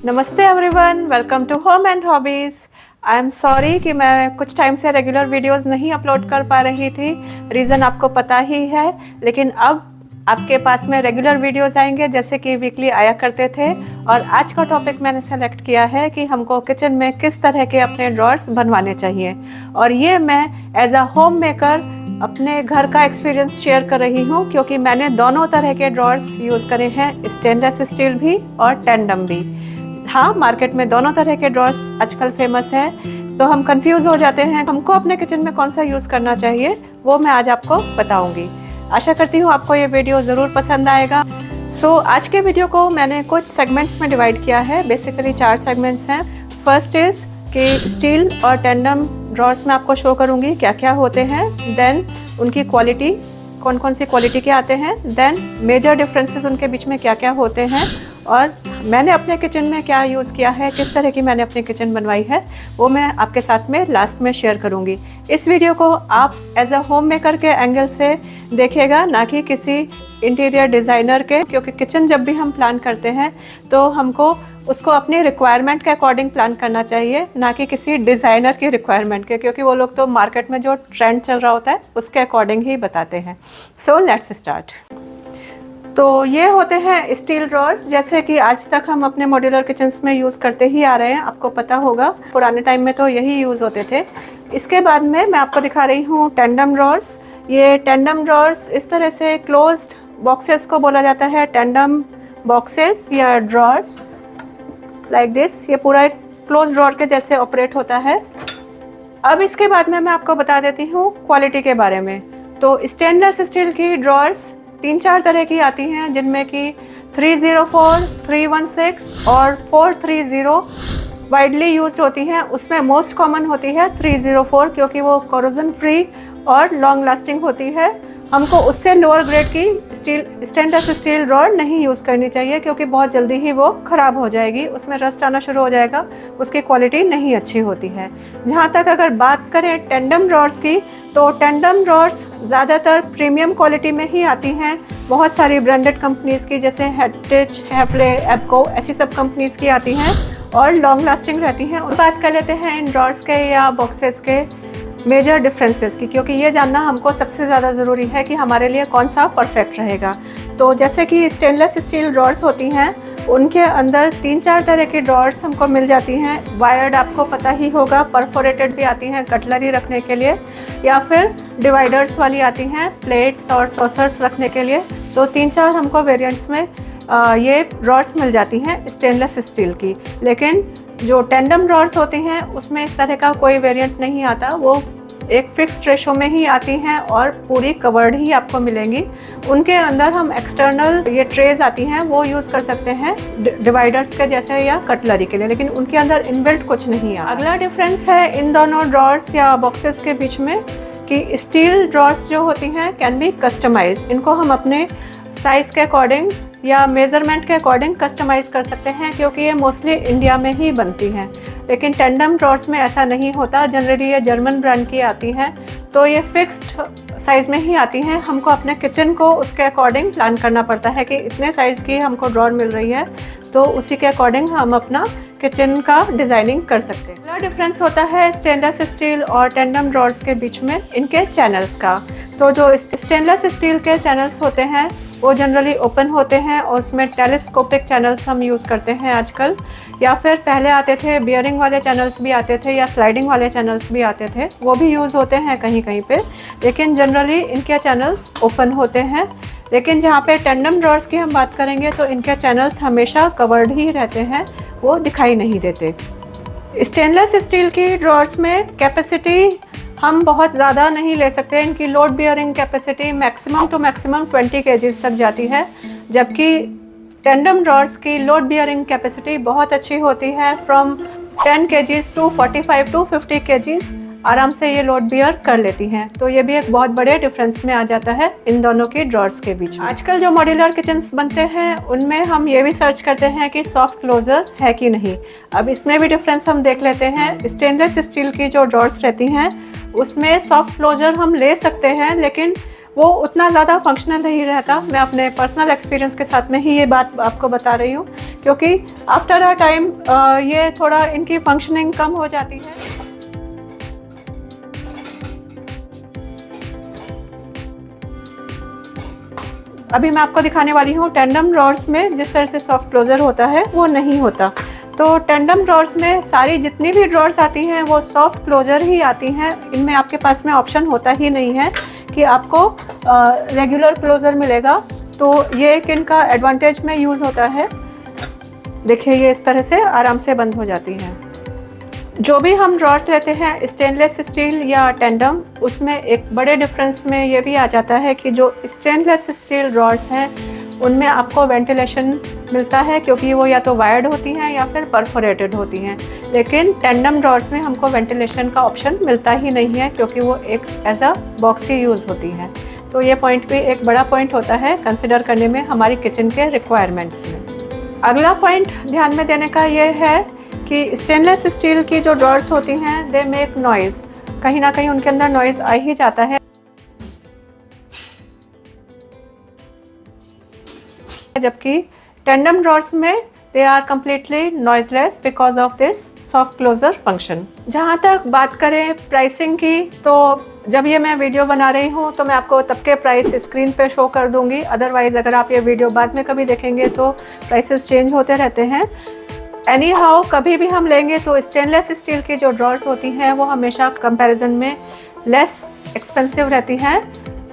नमस्ते everyone, welcome to home and hobbies. I am sorry कि मैं कुछ टाइम से रेगुलर वीडियोस नहीं अपलोड कर पा रही थी। रीज़न आपको पता ही है, लेकिन अब आपके पास में रेगुलर वीडियोस आएंगे जैसे कि वीकली आया करते थे। और आज का टॉपिक मैंने सेलेक्ट किया है कि हमको किचन में किस तरह के अपने ड्रॉर्स बनवाने चाहिए। और ये मैं एज अ होम मेकर अपने घर का एक्सपीरियंस शेयर कर रही हूँ, क्योंकि मैंने दोनों तरह के ड्रॉर्स यूज़ करे हैं, स्टेनलेस स्टील भी और टेंडम भी। हाँ, मार्केट में दोनों तरह के ड्रॉर्स आजकल फेमस है, तो हम कंफ्यूज हो जाते हैं हमको अपने किचन में कौन सा यूज़ करना चाहिए, वो मैं आज आपको बताऊंगी। आशा करती हूँ आपको ये वीडियो ज़रूर पसंद आएगा। आज के वीडियो को मैंने कुछ सेगमेंट्स में डिवाइड किया है। बेसिकली 4 सेगमेंट्स हैं। फर्स्ट इज़ कि स्टील और टेंडम ड्रॉर्स में आपको शो करूँगी क्या क्या होते हैं, देन उनकी क्वालिटी, कौन कौन सी क्वालिटी के आते हैं, देन मेजर डिफरेंसेस उनके बीच में क्या क्या होते हैं, और मैंने अपने किचन में क्या यूज़ किया है, किस तरह की मैंने अपनी किचन बनवाई है, वो मैं आपके साथ में लास्ट में शेयर करूँगी। इस वीडियो को आप एज अ होम मेकर के एंगल से देखिएगा, ना कि किसी इंटीरियर डिज़ाइनर के, क्योंकि किचन जब भी हम प्लान करते हैं तो हमको उसको अपनी रिक्वायरमेंट के अकॉर्डिंग प्लान करना चाहिए, ना कि किसी डिज़ाइनर की रिक्वायरमेंट के, क्योंकि वो लोग तो मार्केट में जो ट्रेंड चल रहा होता है उसके अकॉर्डिंग ही बताते हैं। So let's start. तो ये होते हैं स्टील ड्रॉर्स, जैसे कि आज तक हम अपने मॉड्यूलर किचन्स में यूज़ करते ही आ रहे हैं। आपको पता होगा पुराने टाइम में तो यही यूज़ होते थे। इसके बाद में मैं आपको दिखा रही हूँ टेंडम ड्रॉर्स। ये टेंडम ड्रॉर्स इस तरह से क्लोज्ड बॉक्सेस को बोला जाता है, टेंडम बॉक्सेस या ड्रॉर्स लाइक दिस। ये पूरा एक क्लोज ड्रॉर के जैसे ऑपरेट होता है। अब इसके बाद में मैं आपको बता देती हूँ क्वालिटी के बारे में। तो स्टेनलेस स्टील की ड्रॉर्स 3-4 तरह की आती हैं, जिनमें कि 304, 316 और 430 वाइडली यूज होती हैं। उसमें मोस्ट कॉमन होती है 304, क्योंकि वो कोरोजन फ्री और लॉन्ग लास्टिंग होती है। हमको उससे लोअर ग्रेड की स्टेनलेस स्टील रॉड नहीं यूज़ करनी चाहिए, क्योंकि बहुत जल्दी ही वो ख़राब हो जाएगी, उसमें रस्ट आना शुरू हो जाएगा, उसकी क्वालिटी नहीं अच्छी होती है। जहाँ तक अगर बात करें टेंडम ड्रॉर्स की, तो टेंडम ड्रॉर्स ज़्यादातर प्रीमियम क्वालिटी में ही आती हैं। बहुत सारी ब्रांडेड कंपनीज़ की, जैसे हेरिटेज, हैफले, एप्को, ऐसी सब कंपनीज़ की आती हैं और लॉन्ग लास्टिंग रहती हैं। और बात कर लेते हैं इन ड्रॉर्स के या बॉक्सेस के मेजर डिफरेंसेस की, क्योंकि ये जानना हमको सबसे ज़्यादा ज़रूरी है कि हमारे लिए कौन सा परफेक्ट रहेगा। तो जैसे कि स्टेनलेस स्टील ड्रॉर्स होती हैं, उनके अंदर 3-4 तरह की ड्रॉर्स हमको मिल जाती हैं। वायर्ड आपको पता ही होगा, परफोरेटेड भी आती हैं कटलरी रखने के लिए, या फिर डिवाइडर्स वाली आती हैं प्लेट्स और सॉसर्स रखने के लिए। तो 3-4 हमको वेरिएंट्स में ये ड्रॉर्स मिल जाती हैं स्टेनलेस स्टील की। लेकिन जो टेंडम ड्रॉर्स होती हैं उसमें इस तरह का कोई वेरिएंट नहीं आता, वो एक फिक्स्ड रेशो में ही आती हैं और पूरी कवर्ड ही आपको मिलेंगी। उनके अंदर हम एक्सटर्नल ये ट्रेज आती हैं, वो यूज़ कर सकते हैं डिवाइडर्स के जैसे या कटलरी के लिए, लेकिन उनके अंदर इनबिल्ट कुछ नहीं है। अगला डिफरेंस है इन दोनों ड्रॉर्स या बॉक्सेस के बीच में कि स्टील ड्रॉर्स जो होती हैं कैन बी कस्टमाइज। इनको हम अपने साइज़ के अकॉर्डिंग या मेज़रमेंट के अकॉर्डिंग कस्टमाइज़ कर सकते हैं, क्योंकि ये मोस्टली इंडिया में ही बनती हैं। लेकिन टेंडम ड्रॉर्स में ऐसा नहीं होता। जनरली ये जर्मन ब्रांड की आती हैं, तो ये फिक्स्ड साइज़ में ही आती हैं। हमको अपने किचन को उसके अकॉर्डिंग प्लान करना पड़ता है कि इतने साइज़ की हमको ड्रॉर मिल रही है, तो उसी के अकॉर्डिंग हम अपना किचन का डिज़ाइनिंग कर सकते हैं। अगला डिफरेंस होता है स्टेनलेस स्टील और टेंडम ड्रॉर्स के बीच में इनके चैनल्स का। तो जो स्टेनलेस स्टील के चैनल्स होते हैं वो जनरली ओपन होते हैं, और उसमें टेलीस्कोपिक चैनल्स हम यूज़ करते हैं आजकल, या फिर पहले आते थे बियरिंग वाले चैनल्स भी आते थे, या स्लाइडिंग वाले चैनल्स भी आते थे, वो भी यूज़ होते हैं कहीं कहीं पे। लेकिन जनरली इनके चैनल्स ओपन होते हैं। लेकिन जहाँ पे टेंडम ड्रॉर्स की हम बात करेंगे तो इनके चैनल्स हमेशा कवर्ड ही रहते हैं, वो दिखाई नहीं देते। स्टेनलेस स्टील की ड्रॉर्स में कैपेसिटी हम बहुत ज़्यादा नहीं ले सकते। इनकी load bearing capacity maximum to maximum 20 kgs तक जाती है, जबकि टेंडम ड्रॉर्स की लोड बियरिंग कैपेसिटी बहुत अच्छी होती है। From 10 kgs to 45 to 50 kgs आराम से ये लोड बियर कर लेती हैं। तो ये भी एक बहुत बड़े डिफरेंस में आ जाता है इन दोनों की ड्रॉर्स के बीच में। आजकल जो मॉड्यूलर किचन्स बनते हैं उनमें हम ये भी सर्च करते हैं कि सॉफ्ट क्लोजर है कि नहीं। अब इसमें भी डिफरेंस हम देख लेते हैं। स्टेनलेस स्टील की जो ड्रॉर्स रहती हैं उसमें सॉफ्ट क्लोजर हम ले सकते हैं, लेकिन वो उतना ज़्यादा फंक्शनल नहीं रहता। मैं अपने पर्सनल एक्सपीरियंस के साथ में ही ये बात आपको बता रही हूँ, क्योंकि आफ्टर अ टाइम ये थोड़ा इनकी फंक्शनिंग कम हो जाती है। अभी मैं आपको दिखाने वाली हूँ टेंडम ड्रॉर्स में जिस तरह से सॉफ्ट क्लोज़र होता है वो नहीं होता। तो टेंडम ड्रॉर्स में सारी जितनी भी ड्रॉर्स आती हैं वो सॉफ्ट क्लोज़र ही आती हैं। इनमें आपके पास में ऑप्शन होता ही नहीं है कि आपको रेगुलर क्लोज़र मिलेगा। तो ये एक इनका एडवांटेज में यूज़ होता है। देखिए ये इस तरह से आराम से बंद हो जाती हैं। जो भी हम ड्रॉर्स लेते हैं स्टेनलेस स्टील या टेंडम, उसमें एक बड़े डिफरेंस में ये भी आ जाता है कि जो स्टेनलेस स्टील ड्रॉर्स हैं उनमें आपको वेंटिलेशन मिलता है, क्योंकि वो या तो वायर्ड होती हैं या फिर परफोरेटेड होती हैं। लेकिन टेंडम ड्रॉर्स में हमको वेंटिलेशन का ऑप्शन मिलता ही नहीं है, क्योंकि वो एक एज अ बॉक्स ही यूज़ होती हैं। तो ये पॉइंट भी एक बड़ा पॉइंट होता है कंसिडर करने में हमारी किचन के रिक्वायरमेंट्स में। अगला पॉइंट ध्यान में देने का ये है कि स्टेनलेस स्टील की जो ड्रॉर्स होती हैं दे मेक नॉइज़, कहीं ना कहीं उनके अंदर नॉइज़ आ ही जाता है। जबकि टेंडम ड्रॉर्स में they are completely noiseless because of this soft closer function. जहाँ तक बात करें प्राइसिंग की, तो जब ये मैं वीडियो बना रही हूँ तो मैं आपको तब के प्राइस स्क्रीन पे शो कर दूँगी। अदरवाइज़ अगर आप ये वीडियो बाद में कभी देखेंगे तो प्राइसेस चेंज होते रहते हैं। एनी हाउ कभी भी हम लेंगे तो स्टेनलेस स्टील की जो ड्रॉर्स होती हैं वो हमेशा कंपैरिजन में लेस एक्सपेंसिव रहती हैं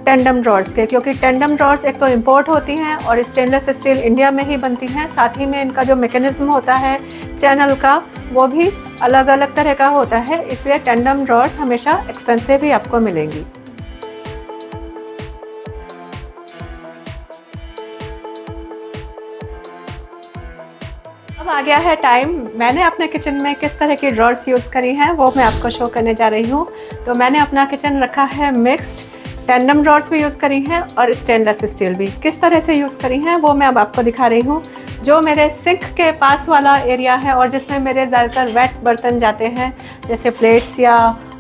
टेंडम ड्रॉर्स के, क्योंकि टेंडम ड्रॉर्स एक तो इंपोर्ट होती हैं और स्टेनलेस स्टील इंडिया में ही बनती हैं। साथ ही में इनका जो मैकेनिज्म होता है चैनल का वो भी अलग अलग तरह का होता है, इसलिए टेंडम ड्रॉर्स हमेशा एक्सपेंसिव ही आपको मिलेंगी। अब आ गया है टाइम मैंने अपने किचन में किस तरह की ड्रॉर्स यूज़ करी हैं वो मैं आपको शो करने जा रही हूँ। तो मैंने अपना किचन रखा है मिक्स्ड, टेंडम ड्रॉर्स भी यूज़ करी हैं और स्टेनलेस स्टील भी। किस तरह से यूज़ करी हैं वो मैं अब आपको दिखा रही हूँ। जो मेरे सिंक के पास वाला एरिया है और जिसमें मेरे ज़्यादातर वेट बर्तन जाते हैं जैसे प्लेट्स या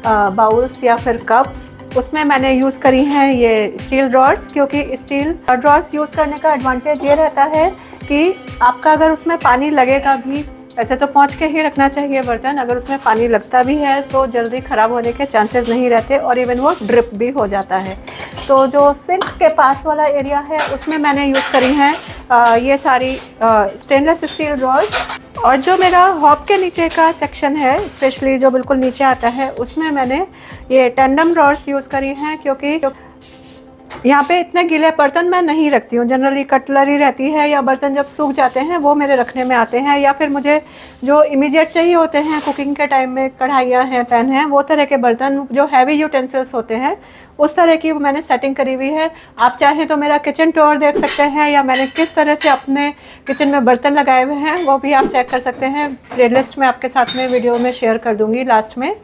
बाउल्स या फिर कप्स, उसमें मैंने यूज़ करी हैं ये स्टील ड्रॉर्स। क्योंकि स्टील ड्रॉर्स यूज़ करने का एडवांटेज ये रहता है कि आपका अगर उसमें पानी लगेगा भी, वैसे तो पोंछ के ही रखना चाहिए बर्तन, अगर उसमें पानी लगता भी है तो जल्दी ख़राब होने के चांसेस नहीं रहते और इवन वो ड्रिप भी हो जाता है। तो जो सिंक के पास वाला एरिया है उसमें मैंने यूज़ करी हैं ये सारी स्टेनलेस स्टील ड्रॉर्स। और जो मेरा हॉब के नीचे का सेक्शन है, स्पेशली जो बिल्कुल नीचे आता है, उसमें मैंने ये टेंडम ड्रॉर्स यूज़ करी हैं। क्योंकि यहाँ पे इतने गीले बर्तन मैं नहीं रखती हूँ, जनरली कटलरी रहती है या बर्तन जब सूख जाते हैं वो मेरे रखने में आते हैं, या फिर मुझे जो इमीडिएट चाहिए होते हैं कुकिंग के टाइम में, कढ़ाइयाँ हैं, पैन हैं, वो तरह के बर्तन जो हैवी यूटेंसिल्स होते हैं उस तरह की मैंने सेटिंग करी हुई है। आप चाहें तो मेरा किचन टूर देख सकते हैं या मैंने किस तरह से अपने किचन में बर्तन लगाए हुए हैं वो भी आप चेक कर सकते हैं। प्लेलिस्ट में आपके साथ में वीडियो में शेयर कर दूंगी लास्ट में।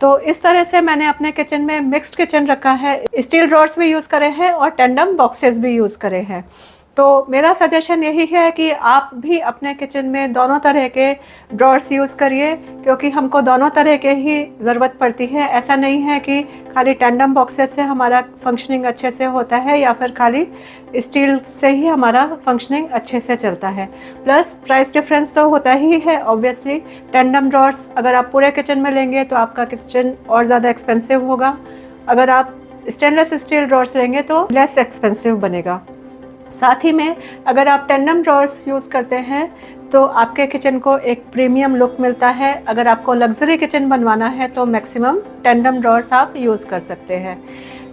तो इस तरह से मैंने अपने किचन में मिक्स्ड किचन रखा है, स्टील ड्रॉर्स भी यूज़ करे हैं और टेंडम बॉक्सेस भी यूज़ करे हैं। तो मेरा सजेशन यही है कि आप भी अपने किचन में दोनों तरह के ड्रॉर्स यूज़ करिए, क्योंकि हमको दोनों तरह के ही ज़रूरत पड़ती है। ऐसा नहीं है कि खाली टेंडम बॉक्सेस से हमारा फंक्शनिंग अच्छे से होता है या फिर खाली स्टील से ही हमारा फंक्शनिंग अच्छे से चलता है। प्लस प्राइस डिफरेंस तो होता ही है ऑब्वियसली। टेंडम ड्रॉर्स अगर आप पूरे किचन में लेंगे तो आपका किचन और ज़्यादा एक्सपेंसिव होगा, अगर आप स्टेनलेस स्टील ड्रॉर्स लेंगे तो लेस एक्सपेंसिव बनेगा। साथ ही में अगर आप टेंडम ड्रॉर्स यूज़ करते हैं तो आपके किचन को एक प्रीमियम लुक मिलता है। अगर आपको लग्जरी किचन बनवाना है तो मैक्सिमम टेंडम ड्रॉर्स आप यूज़ कर सकते हैं।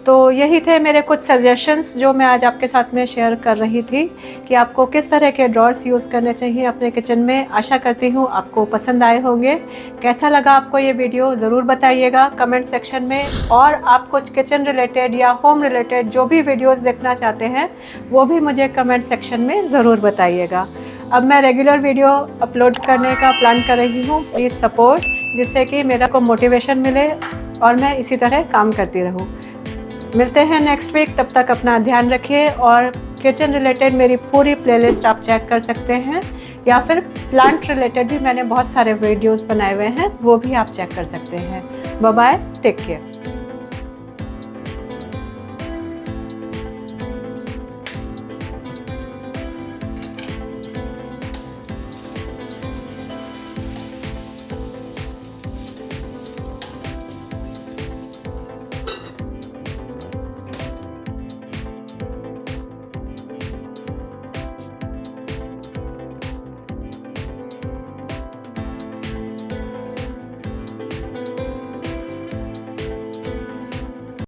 तो यही थे मेरे कुछ सजेशंस जो मैं आज आपके साथ में शेयर कर रही थी कि आपको किस तरह के ड्रॉर्स यूज़ करने चाहिए अपने किचन में। आशा करती हूँ आपको पसंद आए होंगे। कैसा लगा आपको ये वीडियो ज़रूर बताइएगा कमेंट सेक्शन में। और आप कुछ किचन रिलेटेड या होम रिलेटेड जो भी वीडियोस देखना चाहते हैं वो भी मुझे कमेंट सेक्शन में ज़रूर बताइएगा। अब मैं रेगुलर वीडियो अपलोड करने का प्लान कर रही हूँ, प्लीज़ सपोर्ट, जिससे कि मेरा को मोटिवेशन मिले और मैं इसी तरह काम करती रहूँ। मिलते हैं नेक्स्ट वीक, तब तक अपना ध्यान रखिए। और किचन रिलेटेड मेरी पूरी प्लेलिस्ट आप चेक कर सकते हैं, या फिर प्लांट रिलेटेड भी मैंने बहुत सारे वीडियोस बनाए हुए हैं, वो भी आप चेक कर सकते हैं। Bye bye, take care.